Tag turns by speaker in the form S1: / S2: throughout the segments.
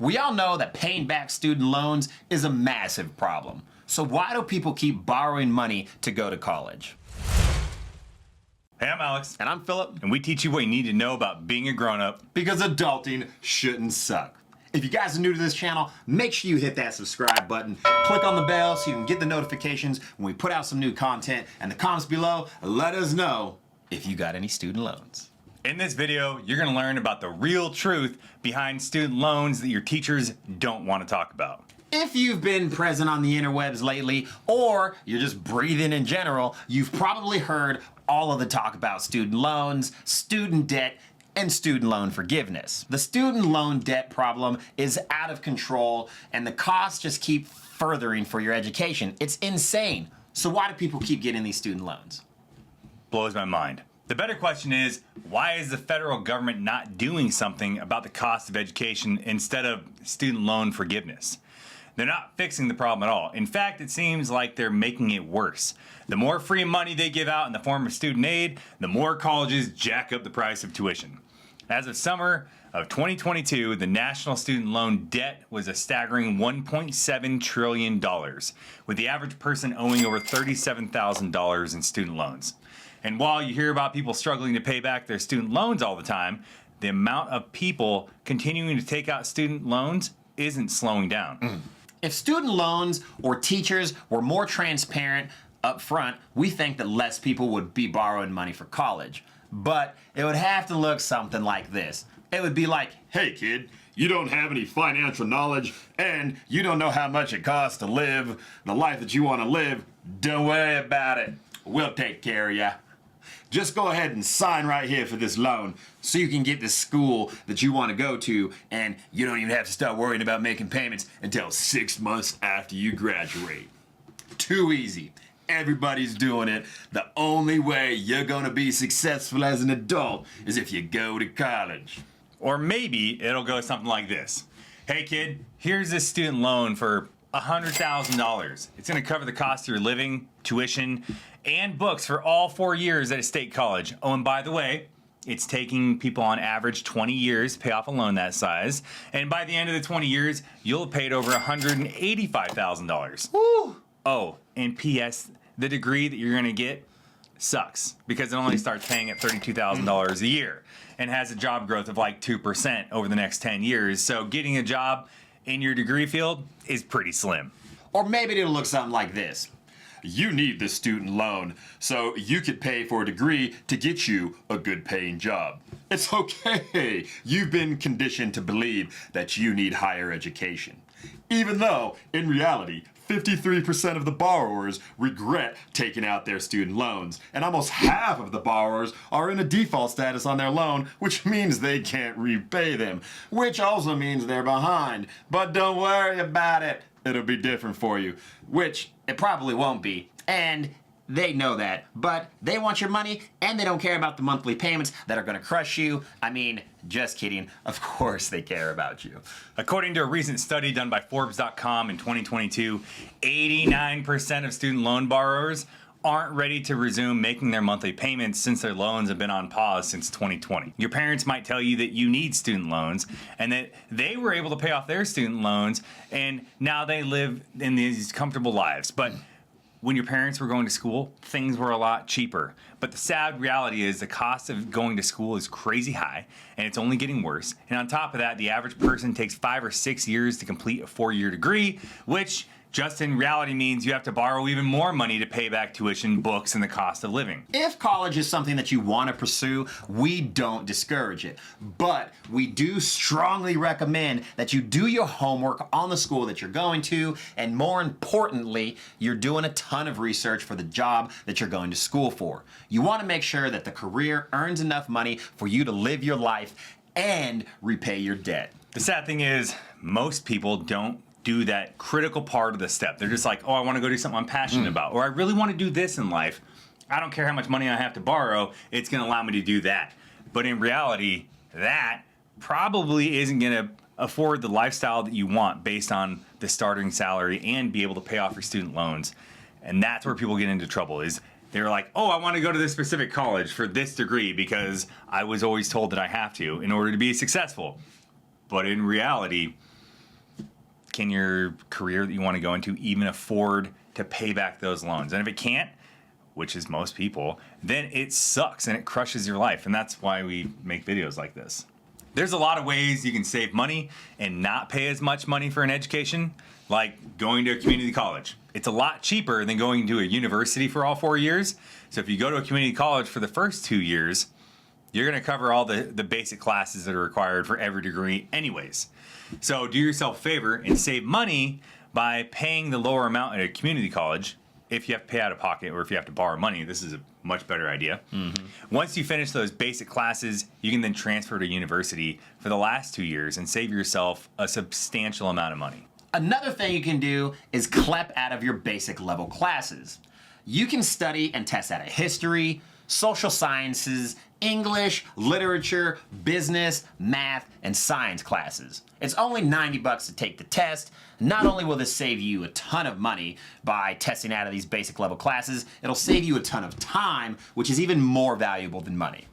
S1: We all know that paying back student loans is a massive problem. So why do people keep borrowing money to go to college?
S2: Hey, I'm Alex.
S1: And I'm Philip.
S2: And we teach you what you need to know about being a grown-up.
S1: Because adulting shouldn't suck. If you guys are new to this channel, make sure you hit that subscribe button, click on the bell so you can get the notifications when we put out some new content, and the comments below let us know if you got any student loans.
S2: In this video, you're going to learn about the real truth behind student loans that your teachers don't want to talk about.
S1: If you've been present on the interwebs lately, or you're just breathing in general, you've probably heard all of the talk about student loans, student debt, and student loan forgiveness. The student loan debt problem is out of control, and the costs just keep furthering for your education. It's insane. So why do people keep getting these student loans?
S2: Blows my mind. The better question is, why is the federal government not doing something about the cost of education instead of student loan forgiveness? They're not fixing the problem at all. In fact, it seems like they're making it worse. The more free money they give out in the form of student aid, the more colleges jack up the price of tuition. As of summer of 2022, the national student loan debt was a staggering $1.7 trillion, with the average person owing over $37,000 in student loans. And while you hear about people struggling to pay back their student loans all the time, the amount of people continuing to take out student loans isn't slowing down.
S1: If student loans or teachers were more transparent up front, we think that less people would be borrowing money for college. But it would have to look something like this. It would be like, hey kid, you don't have any financial knowledge and you don't know how much it costs to live the life that you want to live. Don't worry about it. We'll take care of ya. Just go ahead and sign right here for this loan so you can get the school that you want to go to, and you don't even have to start worrying about making payments until 6 months after you graduate. Too easy. Everybody's doing it. The only way you're going to be successful as an adult is if you go to college.
S2: Or maybe it'll go something like this. Hey kid, here's this student loan for $100,000. It's going to cover the cost of your living, tuition, and books for all 4 years at a state college. Oh, and by the way, it's taking people on average 20 years to pay off a loan that size. And by the end of the 20 years, you'll have paid over $185,000.
S1: Woo!
S2: Oh, and P.S., the degree that you're going to get sucks because it only starts paying at $32,000 a year and has a job growth of like 2% over the next 10 years. So getting a job in your degree field is pretty slim.
S1: Or maybe it'll look something like this. You need this student loan so you could pay for a degree to get you a good paying job. It's okay. You've been conditioned to believe that you need higher education. Even though, in reality, 53% of the borrowers regret taking out their student loans, and almost half of the borrowers are in a default status on their loan, which means they can't repay them, which also means they're behind. But don't worry about it. It'll be different for you, which it probably won't be. And they know that, but they want your money and they don't care about the monthly payments that are gonna crush you. I mean, just kidding. Of course they care about you.
S2: According to a recent study done by Forbes.com in 2022, 89% of student loan borrowers aren't ready to resume making their monthly payments since their loans have been on pause since 2020. Your parents might tell you that you need student loans and that they were able to pay off their student loans and now they live in these comfortable lives. But when your parents were going to school, things were a lot cheaper. But the sad reality is the cost of going to school is crazy high and it's only getting worse. And on top of that, the average person takes 5 or 6 years to complete a 4-year degree, which just in reality means you have to borrow even more money to pay back tuition, books, and the cost of living.
S1: If college is something that you want to pursue, we don't discourage it. But we do strongly recommend that you do your homework on the school that you're going to, and more importantly, you're doing a ton of research for the job that you're going to school for. You want to make sure that the career earns enough money for you to live your life and repay your debt.
S2: The sad thing is, most people don't do that critical part of the step. They're just like, oh, I want to go do something I'm passionate about, or I really want to do this in life. I don't care how much money I have to borrow, it's going to allow me to do that. But in reality, that probably isn't going to afford the lifestyle that you want based on the starting salary and be able to pay off your student loans. And that's where people get into trouble, is they're like, oh, I want to go to this specific college for this degree because I was always told that I have to in order to be successful. But in reality, can your career that you want to go into even afford to pay back those loans? And if it can't, which is most people, then it sucks and it crushes your life. And that's why we make videos like this. There's a lot of ways you can save money and not pay as much money for an education, like going to a community college. It's a lot cheaper than going to a university for all 4 years. So if you go to a community college for the first 2 years, you're going to cover all the basic classes that are required for every degree anyways. So do yourself a favor and save money by paying the lower amount at a community college. If you have to pay out of pocket or if you have to borrow money, this is a much better idea. Once you finish those basic classes, you can then transfer to university for the last 2 years and save yourself a substantial amount of money.
S1: Another thing you can do is CLEP out of your basic level classes. You can study and test out of history, social sciences, English, literature, business, math, and science classes. It's only $90 to take the test. Not only will this save you a ton of money by testing out of these basic level classes, it'll save you a ton of time, which is even more valuable than money.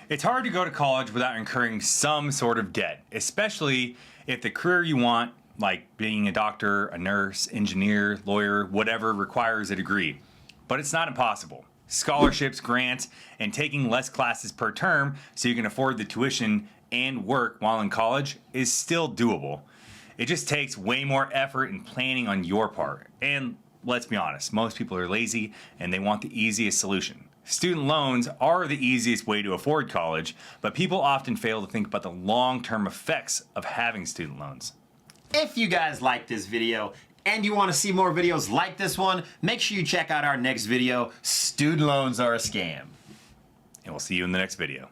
S2: It's hard to go to college without incurring some sort of debt, especially if the career you want, like being a doctor, a nurse, engineer, lawyer, whatever, requires a degree. But it's not impossible. Scholarships, grants, and taking less classes per term so you can afford the tuition and work while in college is still doable. It just takes way more effort and planning on your part. And let's be honest, most people are lazy and they want the easiest solution. Student loans are the easiest way to afford college, but people often fail to think about the long-term effects of having student loans.
S1: If you guys like this video and you want to see more videos like this one, make sure you check out our next video, Student Loans Are a Scam.
S2: And we'll see you in the next video.